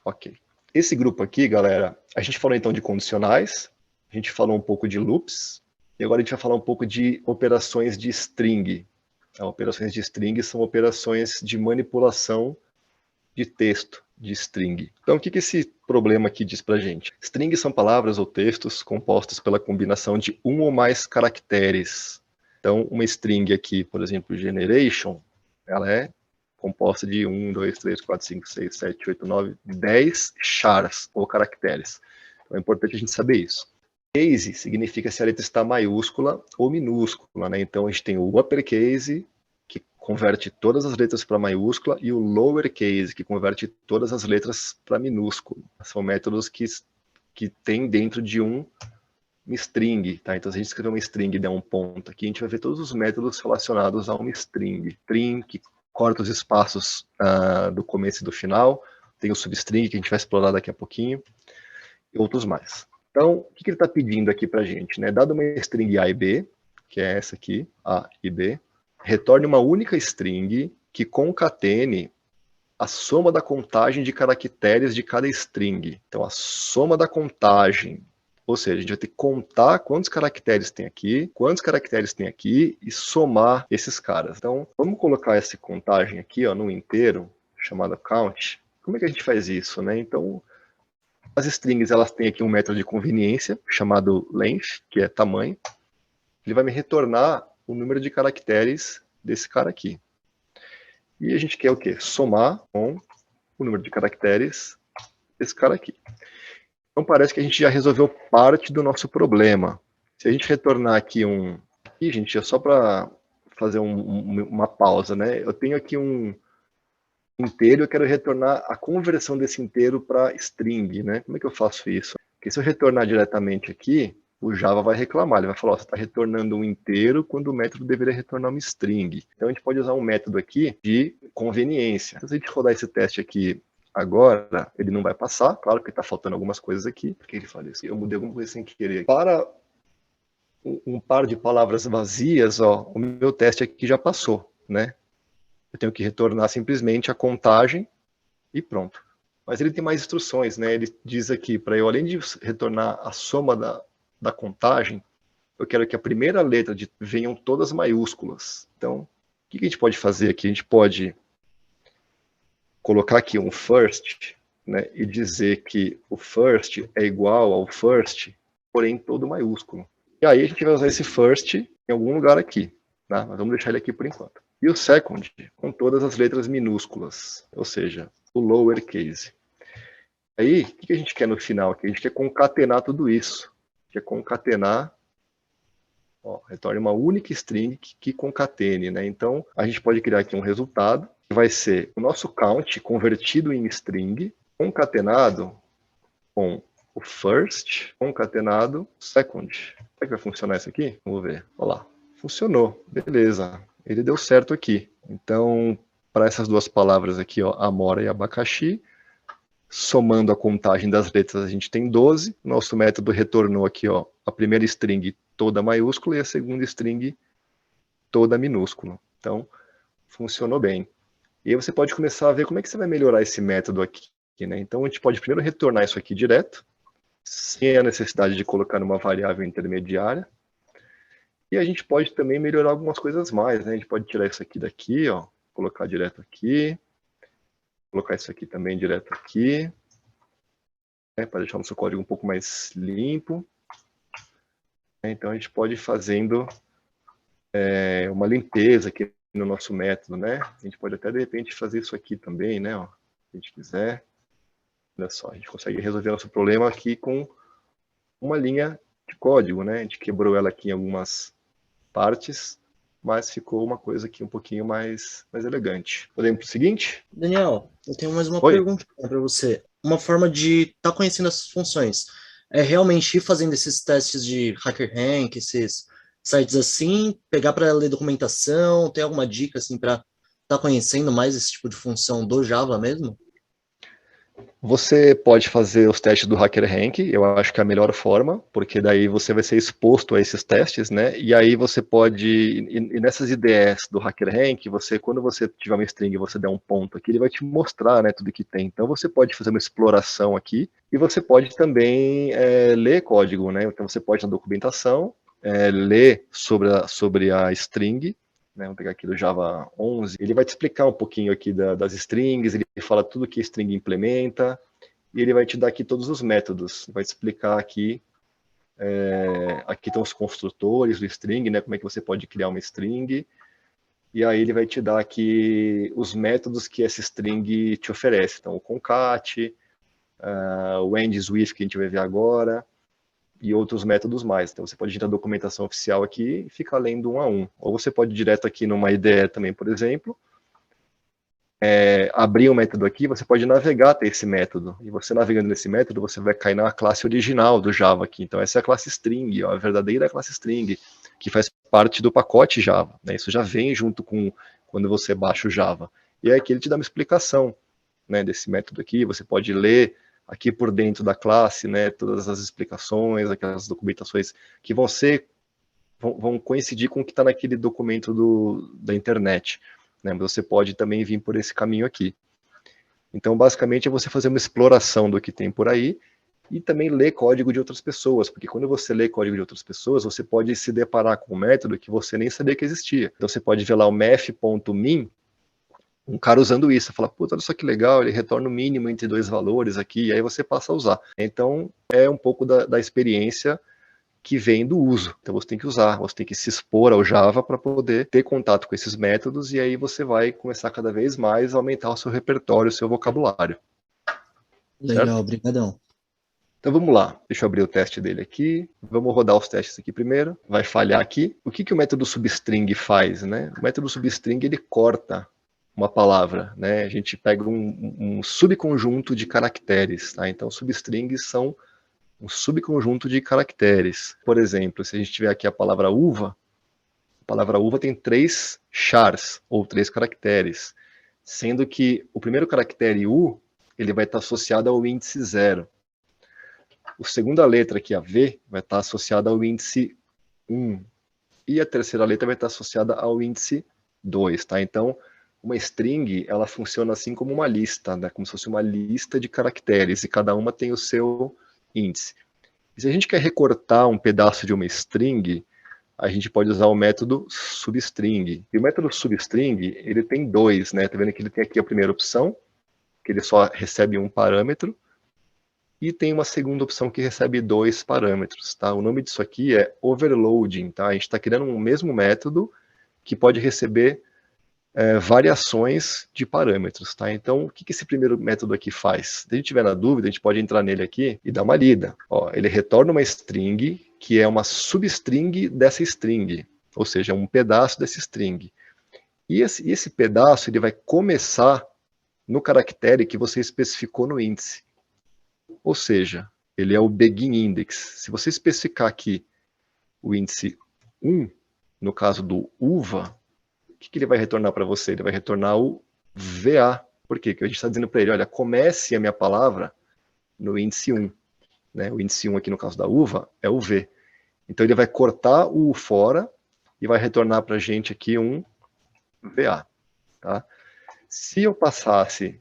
Ok. Esse grupo aqui, galera, a gente falou então de condicionais, a gente falou um pouco de loops, e agora a gente vai falar um pouco de operações de string. Operações de string são operações de manipulação de texto de string. Então, o que esse problema aqui diz pra gente? String são palavras ou textos compostos pela combinação de um ou mais caracteres. Então, uma string aqui, por exemplo, generation, ela é composta de 1, 2, 3, 4, 5, 6, 7, 8, 9, 10 chars, ou caracteres. Então, é importante a gente saber isso. Case significa se a letra está maiúscula ou minúscula, né? Então, a gente tem o uppercase, que converte todas as letras para maiúscula, e o lowercase, que converte todas as letras para minúsculo. São métodos que tem dentro de uma string, tá? Então, se a gente escrever uma string e der um ponto aqui, a gente vai ver todos os métodos relacionados a uma string. String, que corta os espaços do começo e do final. Tem o substring, que a gente vai explorar daqui a pouquinho. E outros mais. Então, o que ele está pedindo aqui para a gente? Né? Dado uma string A e B, que é essa aqui, A e B, retorne uma única string que concatene a soma da contagem de caracteres de cada string. Então, a soma da contagem, ou seja, a gente vai ter que contar quantos caracteres tem aqui e somar esses caras. Então, vamos colocar essa contagem aqui, ó, no inteiro, chamada count. Como é que a gente faz isso, né? Então, as strings, elas têm aqui um método de conveniência, chamado length, que é tamanho. Ele vai me retornar o número de caracteres desse cara aqui. E a gente quer o quê? Somar com o número de caracteres desse cara aqui. Então parece que a gente já resolveu parte do nosso problema. Se a gente retornar aqui Aqui, gente, é só para fazer uma pausa, né? Eu tenho aqui um inteiro, eu quero retornar a conversão desse inteiro para string, né? Como é que eu faço isso? Porque se eu retornar diretamente aqui, o Java vai reclamar, ele vai falar, você está retornando um inteiro quando o método deveria retornar uma string. Então a gente pode usar um método aqui de conveniência. Então, se a gente rodar esse teste aqui agora, ele não vai passar, claro que está faltando algumas coisas aqui, porque ele fala isso, eu mudei alguma coisa sem querer. Para um par de palavras vazias, ó, o meu teste aqui já passou, né? Eu tenho que retornar simplesmente a contagem e pronto. Mas ele tem mais instruções, né? Ele diz aqui para eu, além de retornar a soma da contagem, eu quero que a primeira letra venham todas maiúsculas. Então, o que a gente pode fazer aqui? A gente pode colocar aqui um first, né, e dizer que o first é igual ao first, porém todo maiúsculo. E aí a gente vai usar esse first em algum lugar aqui. Tá? Mas vamos deixar ele aqui por enquanto. E o second com todas as letras minúsculas, ou seja, o lowercase. Aí, o que a gente quer no final aqui? A gente quer concatenar tudo isso. Quer concatenar, ó, retorne uma única string que concatene, né? Então, a gente pode criar aqui um resultado, que vai ser o nosso count convertido em string, concatenado com o first, concatenado second. Como é que vai funcionar isso aqui? Vamos ver. Olha lá. Funcionou. Beleza. Ele deu certo aqui. Então, para essas duas palavras aqui, ó, amora e abacaxi, somando a contagem das letras, a gente tem 12. Nosso método retornou aqui, ó, a primeira string toda maiúscula e a segunda string toda minúscula. Então, funcionou bem. E aí você pode começar a ver como é que você vai melhorar esse método aqui, né? Então, a gente pode primeiro retornar isso aqui direto, sem a necessidade de colocar numa variável intermediária. E a gente pode também melhorar algumas coisas mais, né? A gente pode tirar isso aqui daqui, ó, colocar direto aqui, colocar isso aqui também direto aqui, né, para deixar o nosso código um pouco mais limpo. Então a gente pode ir fazendo uma limpeza aqui no nosso método, né? A gente pode até de repente fazer isso aqui também, né? Ó, se a gente quiser. Olha só, a gente consegue resolver nosso problema aqui com uma linha de código, né? A gente quebrou ela aqui em algumas partes, mas ficou uma coisa aqui um pouquinho mais elegante. Podemos para o seguinte? Daniel, eu tenho mais uma Oi? pergunta para você. Uma forma de estar conhecendo essas funções é realmente ir fazendo esses testes de HackerRank, esses sites assim, pegar para ler documentação, tem alguma dica assim para estar conhecendo mais esse tipo de função do Java mesmo? Você pode fazer os testes do HackerRank, eu acho que é a melhor forma, porque daí você vai ser exposto a esses testes, né? E aí você pode, e nessas IDEs do HackerRank, você, quando você tiver uma string e você der um ponto aqui, ele vai te mostrar, né, tudo que tem. Então você pode fazer uma exploração aqui, e você pode também ler código, né? Então você pode na documentação, ler sobre a string, né, vamos pegar aqui do Java 11, ele vai te explicar um pouquinho aqui das strings, ele fala tudo que a string implementa, e ele vai te dar aqui todos os métodos, vai te explicar aqui, aqui estão os construtores do string, né, como é que você pode criar uma string, e aí ele vai te dar aqui os métodos que essa string te oferece, então o concat, o ends with, que a gente vai ver agora, e outros métodos mais. Então você pode ir na documentação oficial aqui e ficar lendo um a um. Ou você pode ir direto aqui numa IDE também, por exemplo, abrir um método aqui, você pode navegar até esse método. E você navegando nesse método, você vai cair na classe original do Java aqui. Então essa é a classe string, ó, a verdadeira classe string, que faz parte do pacote Java. Né? Isso já vem junto com quando você baixa o Java. E aí aqui ele te dá uma explicação, né, desse método aqui, você pode ler aqui por dentro da classe, né, todas as explicações, aquelas documentações que vão coincidir com o que está naquele documento da internet. Né, mas você pode também vir por esse caminho aqui. Então, basicamente, é você fazer uma exploração do que tem por aí e também ler código de outras pessoas, porque quando você lê código de outras pessoas, você pode se deparar com um método que você nem sabia que existia. Então, você pode ver lá o math.min, um cara usando isso, fala, puta, olha só que legal, ele retorna o mínimo entre dois valores aqui, e aí você passa a usar. Então, é um pouco da experiência que vem do uso. Então, você tem que usar, você tem que se expor ao Java para poder ter contato com esses métodos, e aí você vai começar cada vez mais a aumentar o seu repertório, o seu vocabulário. Legal, Certo? obrigadão. Então vamos lá, deixa eu abrir o teste dele aqui, vamos rodar os testes aqui primeiro, vai falhar aqui. O que o método substring faz, né? O método substring, ele corta uma palavra, né? A gente pega um subconjunto de caracteres, tá? Então substrings são um subconjunto de caracteres. Por exemplo, se a gente tiver aqui a palavra uva tem 3 chars, ou 3 caracteres, sendo que o primeiro caractere U, ele vai estar associado ao índice 0. A segunda letra aqui, a V, vai estar associada ao índice 1. E a terceira letra vai estar associada ao índice 2, tá? Então, uma string, ela funciona assim como uma lista, né? Como se fosse uma lista de caracteres, e cada uma tem o seu índice. E se a gente quer recortar um pedaço de uma string, a gente pode usar o método substring. E o método substring, ele tem 2, né? Tá vendo que ele tem aqui a primeira opção, que ele só recebe um parâmetro, e tem uma segunda opção que recebe 2 parâmetros, tá? O nome disso aqui é overloading, tá? A gente está criando um mesmo método que pode receber variações de parâmetros, tá? Então, o que esse primeiro método aqui faz? Se a gente tiver na dúvida, a gente pode entrar nele aqui e dar uma lida. Ó, ele retorna uma string que é uma substring dessa string, ou seja, um pedaço dessa string. E esse pedaço ele vai começar no caractere que você especificou no índice. Ou seja, ele é o begin index. Se você especificar aqui o índice 1, no caso do uva, o que ele vai retornar para você? Ele vai retornar o VA. Por quê? Porque a gente está dizendo para ele, olha, comece a minha palavra no índice 1. Né? O índice 1 aqui no caso da uva é o V. Então ele vai cortar o fora e vai retornar para a gente aqui um VA. Tá? Se eu passasse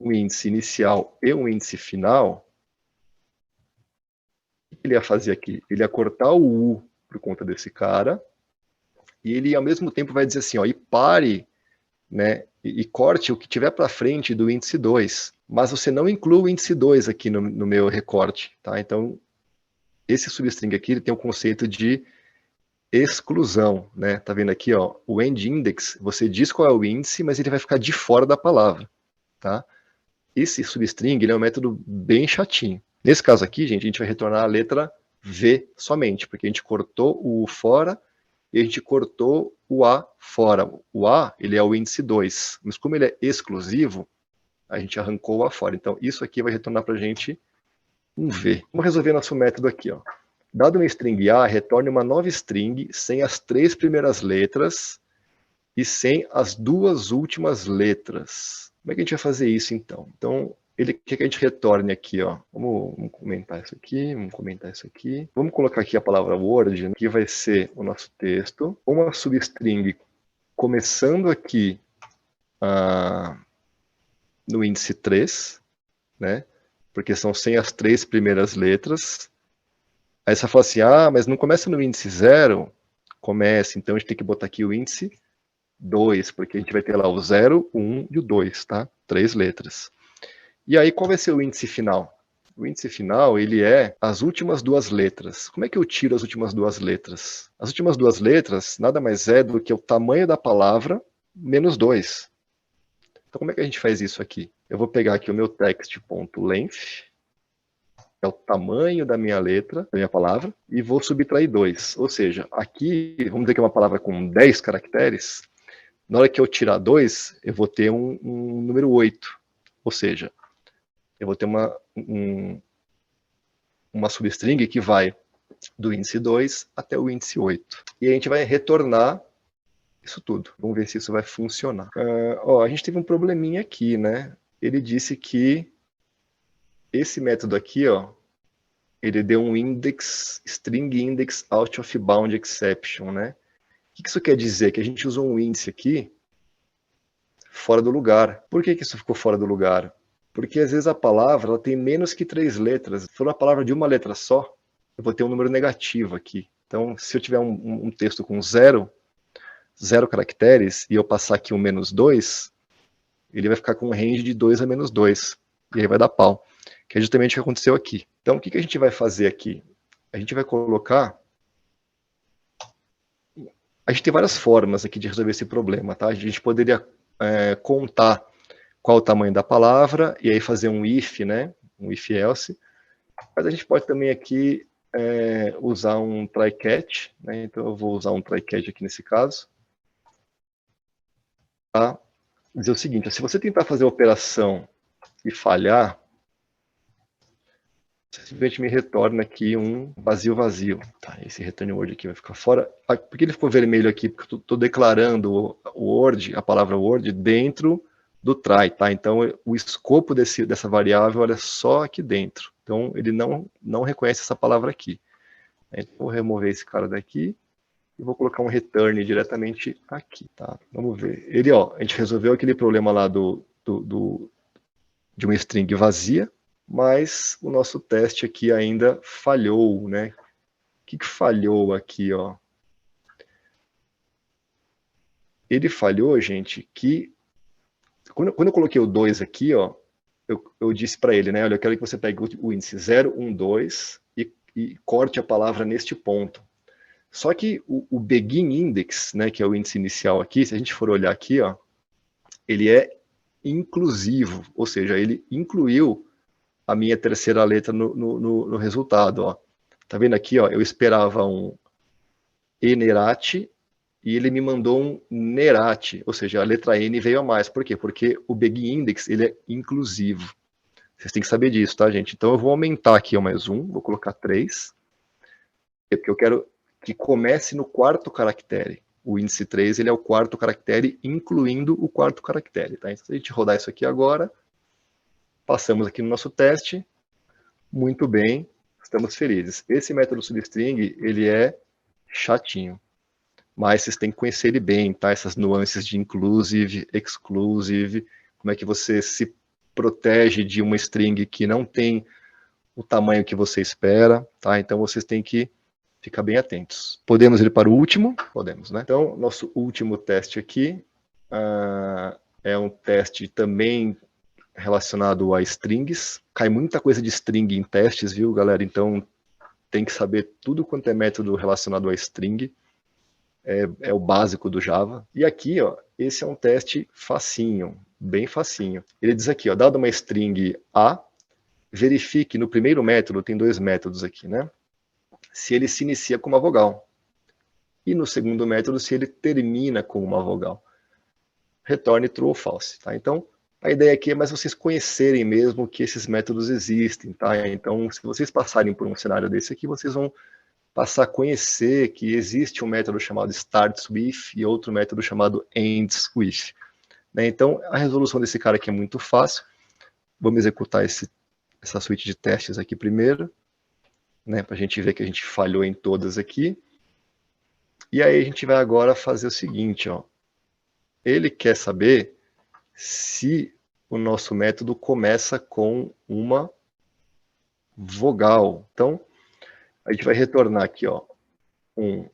um índice inicial e um índice final, o que ele ia fazer aqui? Ele ia cortar o U por conta desse cara, e ele ao mesmo tempo vai dizer assim, ó, e pare, né, e corte o que tiver para frente do índice 2, mas você não inclui o índice 2 aqui no meu recorte, tá? Então, esse substring aqui ele tem o conceito de exclusão, né? Tá vendo aqui, ó, o end index, você diz qual é o índice, mas ele vai ficar de fora da palavra, tá? Esse substring ele é um método bem chatinho. Nesse caso aqui, gente, a gente vai retornar a letra V somente, porque a gente cortou o fora e a gente cortou o A fora. O A, ele é o índice 2, mas como ele é exclusivo, a gente arrancou o A fora. Então, isso aqui vai retornar para a gente um V. Vamos resolver nosso método aqui, ó. Dado uma string A, retorne uma nova string sem as 3 primeiras letras e sem as 2 últimas letras. Como é que a gente vai fazer isso, então? Então, ele quer que a gente retorne aqui, ó. Vamos comentar isso aqui, vamos comentar isso aqui. Vamos colocar aqui a palavra word, que vai ser o nosso texto. Uma substring começando aqui no índice 3, né? Porque são sem as 3 primeiras letras. Aí você fala assim, mas não começa no índice 0? Começa, então a gente tem que botar aqui o índice 2, porque a gente vai ter lá o 0, o 1 e o 2, tá? 3 letras. E aí, qual vai ser o índice final? O índice final, ele é as últimas 2 letras. Como é que eu tiro as últimas 2 letras? As últimas 2 letras nada mais é do que o tamanho da palavra menos 2. Então, como é que a gente faz isso aqui? Eu vou pegar aqui o meu text.length, que é o tamanho da minha letra, da minha palavra, e vou subtrair 2. Ou seja, aqui, vamos dizer que é uma palavra com 10 caracteres, na hora que eu tirar 2, eu vou ter um número 8. Ou seja, eu vou ter uma substring que vai do índice 2 até o índice 8. E a gente vai retornar isso tudo. Vamos ver se isso vai funcionar. A gente teve um probleminha aqui, né? Ele disse que esse método aqui, ele deu um string index out of bound exception, né? O que isso quer dizer? Que a gente usou um índice aqui fora do lugar. Por que isso ficou fora do lugar? Porque às vezes a palavra ela tem menos que 3 letras. Se for uma palavra de uma letra só, eu vou ter um número negativo aqui. Então, se eu tiver um texto com 0 caracteres, e eu passar aqui um menos 2, ele vai ficar com um range de 2 a menos 2. E aí vai dar pau. Que é justamente o que aconteceu aqui. Então, o que a gente vai fazer aqui? A gente vai colocar... A gente tem várias formas aqui de resolver esse problema, tá? A gente poderia contar qual o tamanho da palavra, e aí fazer um if, né? Um if-else. Mas a gente pode também aqui usar um try-catch, né? Então eu vou usar um try-catch aqui nesse caso. Tá? Dizer o seguinte, se você tentar fazer a operação e falhar, simplesmente me retorna aqui um vazio. Tá, esse return word aqui vai ficar fora. Por que ele ficou vermelho aqui? Porque eu estou declarando o word, a palavra word, dentro do try, tá? Então, o escopo dessa variável é só aqui dentro. Então, ele não reconhece essa palavra aqui. Então, vou remover esse cara daqui e vou colocar um return diretamente aqui, tá? Vamos ver. Ele, a gente resolveu aquele problema lá de uma string vazia, mas o nosso teste aqui ainda falhou, né? O que falhou aqui, Ele falhou, gente, que quando eu coloquei o 2 aqui, eu disse para ele, né? Olha, eu quero que você pegue o índice 0, 1, 2 e corte a palavra neste ponto. Só que o begin index, né, que é o índice inicial aqui, se a gente for olhar aqui, ele é inclusivo, ou seja, ele incluiu a minha terceira letra no resultado. Tá vendo aqui? Eu esperava um enerate e ele me mandou um nerate, ou seja, a letra N veio a mais. Por quê? Porque o begin index ele é inclusivo. Vocês têm que saber disso, tá, gente? Então eu vou aumentar aqui mais um, vou colocar 3, porque eu quero que comece no quarto caractere. O índice 3 ele é o quarto caractere, incluindo o quarto caractere. Tá? Então, se a gente rodar isso aqui agora, passamos aqui no nosso teste, muito bem, estamos felizes. Esse método substring, ele é chatinho, mas vocês têm que conhecer ele bem, tá? Essas nuances de inclusive, exclusive, como é que você se protege de uma string que não tem o tamanho que você espera, tá? Então vocês têm que ficar bem atentos. Podemos ir para o último? Podemos, né? Então, nosso último teste aqui é um teste também relacionado a strings. Cai muita coisa de string em testes, viu, galera? Então, tem que saber tudo quanto é método relacionado a string. É o básico do Java. E aqui, esse é um teste facinho, bem facinho. Ele diz aqui, dado uma string A, verifique no primeiro método, tem 2 métodos aqui, né? Se ele se inicia com uma vogal. E no segundo método, se ele termina com uma vogal. Retorne true ou false, tá? Então, a ideia aqui é mais vocês conhecerem mesmo que esses métodos existem, tá? Então, se vocês passarem por um cenário desse aqui, vocês vão passar a conhecer que existe um método chamado starts with e outro método chamado ends with. né? Então, a resolução desse cara aqui é muito fácil. Vamos executar essa suíte de testes aqui primeiro, né, para a gente ver que a gente falhou em todas aqui. E aí a gente vai agora fazer o seguinte, ó. Ele quer saber se o nosso método começa com uma vogal. Então, a gente vai retornar aqui, ó, um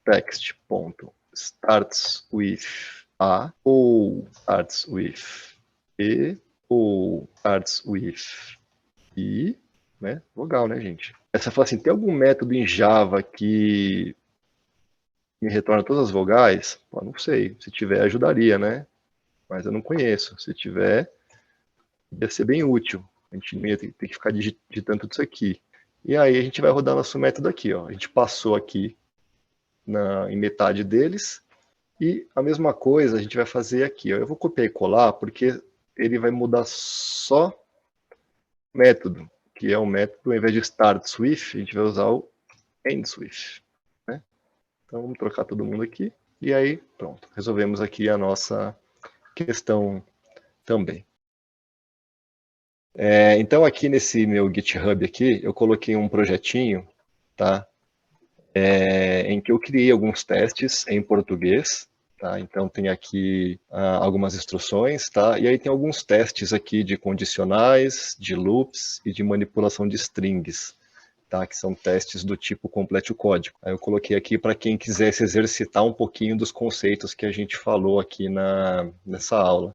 text.starts with A ou starts with E ou starts with I, né? Vogal, né, gente? Essa fala assim, tem algum método em Java que me retorna todas as vogais? Pô, não sei. Se tiver, ajudaria, né? Mas eu não conheço. Se tiver, ia ser bem útil. A gente não ia ter que ficar digitando tudo isso aqui. E aí a gente vai rodar nosso método aqui, ó. A gente passou aqui em metade deles. E a mesma coisa a gente vai fazer aqui, ó. Eu vou copiar e colar porque ele vai mudar só o método, que é o método, ao invés de starts with, a gente vai usar o ends with, né? Então vamos trocar todo mundo aqui. E aí, pronto, resolvemos aqui a nossa questão também. Então aqui nesse meu GitHub aqui, eu coloquei um projetinho, tá? Em que eu criei alguns testes em português, tá? Então tem aqui algumas instruções, tá? E aí tem alguns testes aqui de condicionais, de loops e de manipulação de strings, tá? Que são testes do tipo complete o código. Aí eu coloquei aqui para quem quisesse exercitar um pouquinho dos conceitos que a gente falou aqui nessa aula.